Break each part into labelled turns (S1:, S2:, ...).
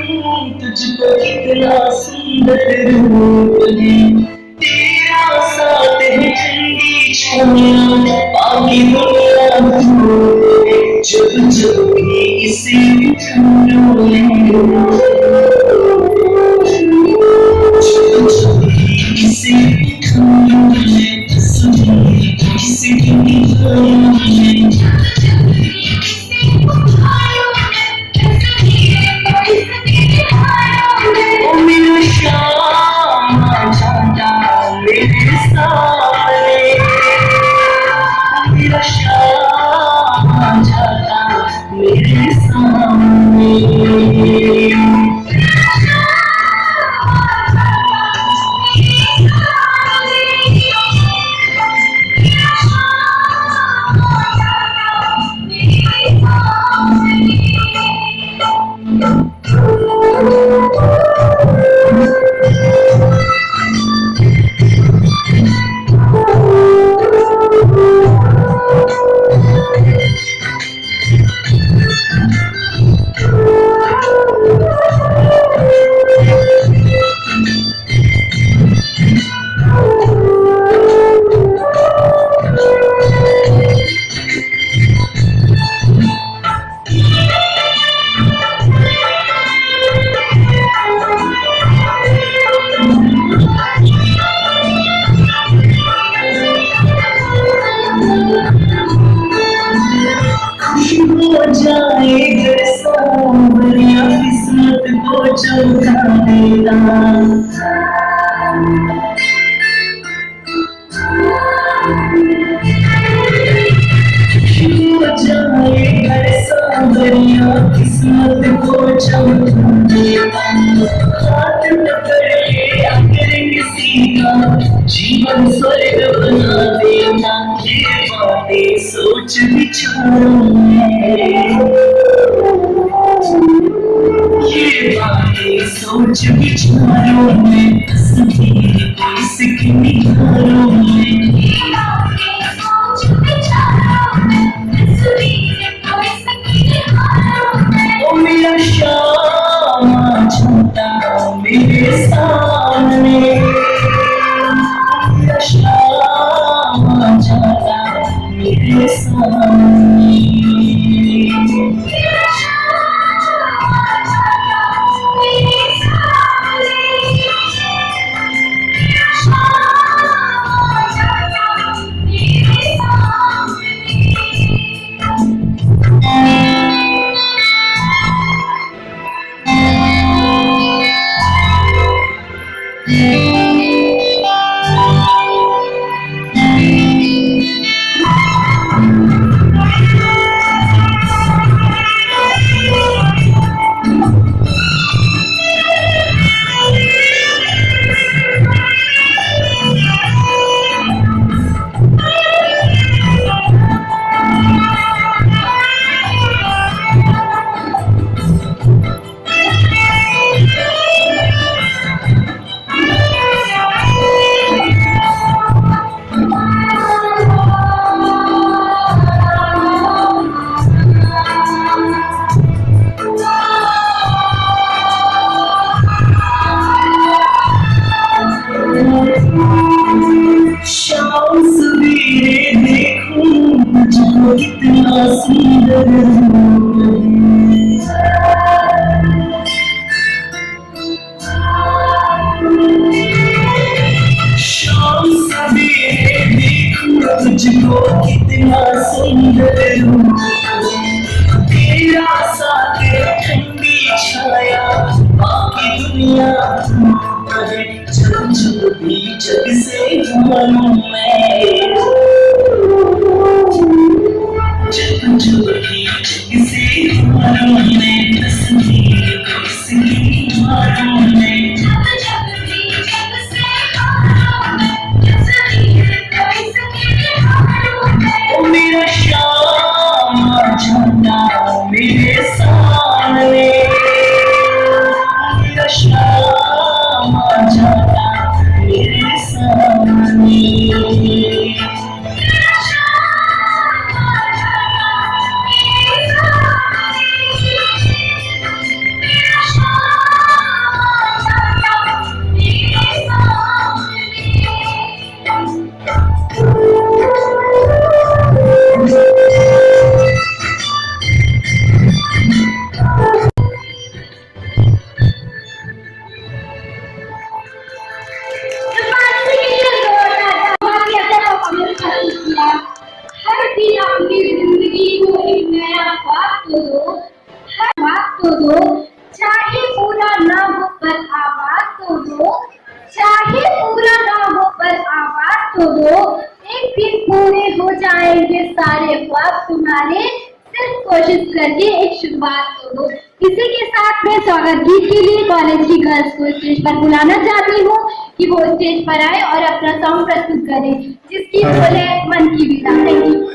S1: तुझको कितना सुंदर रूप है, तेरा साथ है ठंडी छाया बाकी दुनिया धूप है। जब जब भी किसी रोए, जब जब भी किसी रोए, सुनिए किसी की रोए। मेरे सामने हो जाए घर सांवरिया किस्मत को चमका देना। हो जाए घर सांवरिया किस्मत को चमका देना। हाथ पकड़ के अगर किसी का जीवन स्वर्ग बना देना। ये बातें सोच विचारों में, ये बातें सोच विचारों में, तस्वीर को इसकी निगाहों में। ओ मेरा श्यामा झूठा मेरे सामने, मेरा श्यामा झूठा मेरे सामने। शाम सवेरे देखूं तुझको कितना सुंदर है। शाम सवेरे देखूं तुझको कितना सुंदर है। तेरा साथ ठंडी छाया बाकी दुनिया धूप है। जब जब भी जग से मालूम मैं, जब जब भी जग से मालूम मैं, तस्वीर को इसकी मालूम मैं। ओ मेरा श्यामा झूठा मेरे सामने, मेरा श्यामा झूठा मेरे सामने।
S2: दो, चाहे पूरा ना हो पर आवाज तो दो, चाहे पूरा ना हो पर आवाज तो दो, एक दिन पूरे हो जाएंगे सारे ख्वाब तुम्हारे, सिर्फ कोशिश करके एक शुरुआत तो दो। इसी के साथ मैं स्वागत गीत के लिए कॉलेज की गर्ल्स को स्टेज पर बुलाना चाहती हूँ कि वो स्टेज पर आए और अपना सॉन्ग प्रस्तुत करें, जिसकी बोले मन की विदा। Thank you.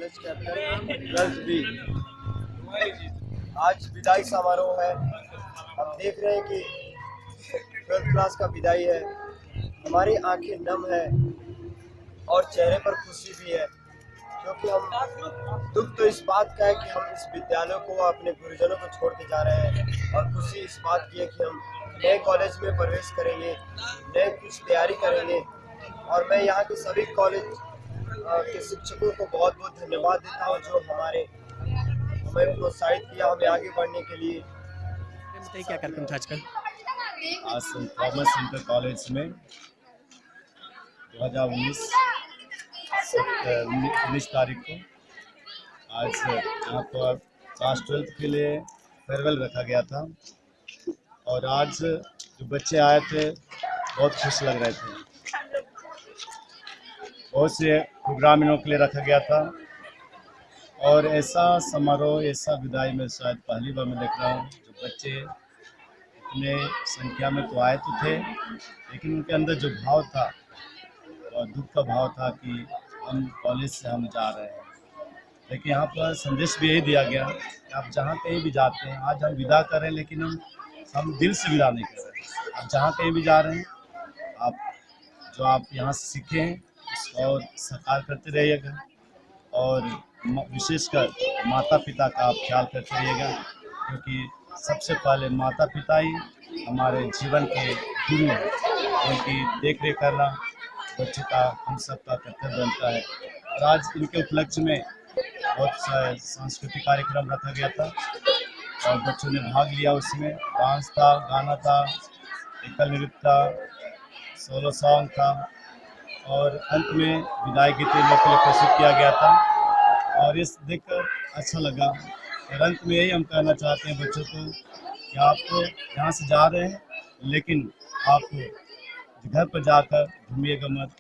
S3: College captain 12th B. आज विदाई समारोह है। हम देख रहे हैं कि 12th क्लास का विदाई है। हमारी आंखें नम है और चेहरे पर खुशी भी है, क्योंकि हम दुख तो इस बात का है कि हम इस विद्यालय को अपने गुरुजनों को छोड़ के जा रहे हैं, और खुशी इस बात की है कि हम नए कॉलेज में प्रवेश करेंगे, नए कुछ तैयारी करेंगे। और मैं यहाँ के सभी कॉलेज के शिक्षकों को बहुत बहुत धन्यवाद देता हूँ, जो हमें प्रोत्साहित किया हमें आगे बढ़ने के लिए।
S4: बताइए क्या कार्यक्रम था आज का?
S5: आज सेंट थॉमस इंटर कॉलेज में 2019 तारीख को आज यहाँ पर क्लास 12th के लिए फेयरवेल रखा गया था। और आज जो बच्चे आए थे बहुत खुश लग रहे थे। बहुत से प्रोग्राम इन्हों के लिए रखा गया था, और ऐसा समारोह, ऐसा विदाई में शायद पहली बार मैं देख रहा हूँ। जो बच्चे इतने संख्या में तो आए तो थे, लेकिन उनके अंदर जो भाव था और दुख का भाव था कि हम कॉलेज से हम जा रहे हैं। लेकिन यहाँ पर संदेश भी यही दिया गया कि आप जहाँ कहीं भी जाते हैं, आज हम विदा कर रहे हैं, लेकिन हम दिल से विदा नहीं कर रहे हैं। आप जहाँ कहीं भी जा रहे हैं, आप यहाँ से सीखे हैं और साकार करते रहिएगा, और विशेषकर माता पिता का आप ख्याल करते रहिएगा, क्योंकि सबसे पहले माता पिता ही हमारे जीवन के गुरु हैं। उनकी देख रेख करना बच्चों का हम सब का कर्तव्य बनता है। और आज इनके उपलक्ष्य में बहुत सांस्कृतिक कार्यक्रम रखा गया था, और बच्चों ने भाग लिया। उसमें डांस था, गाना था, एकल नृत्य था, सोलो सॉन्ग था, और अंत में विदाई गीत लोग के लिए प्रस्तुत किया गया था। और इस देखकर अच्छा लगा। और अंत में यही हम कहना चाहते हैं बच्चों को कि आप यहाँ से जा रहे हैं, लेकिन आप घर पर जाकर घूमिएगा मत,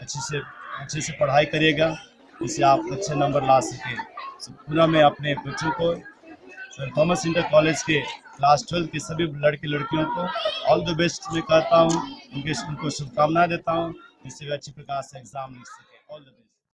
S5: अच्छे से पढ़ाई करिएगा, जिससे आप अच्छे नंबर ला सकें। पुनः मैं अपने बच्चों को सेंट थॉमस इंटर कॉलेज के क्लास 12 के सभी लड़के लड़कियों को ऑल द बेस्ट में कहता हूँ। उनको शुभकामनाएं देता हूँ, जिससे वे अच्छी प्रकार से एग्ज़ाम लिख सकें।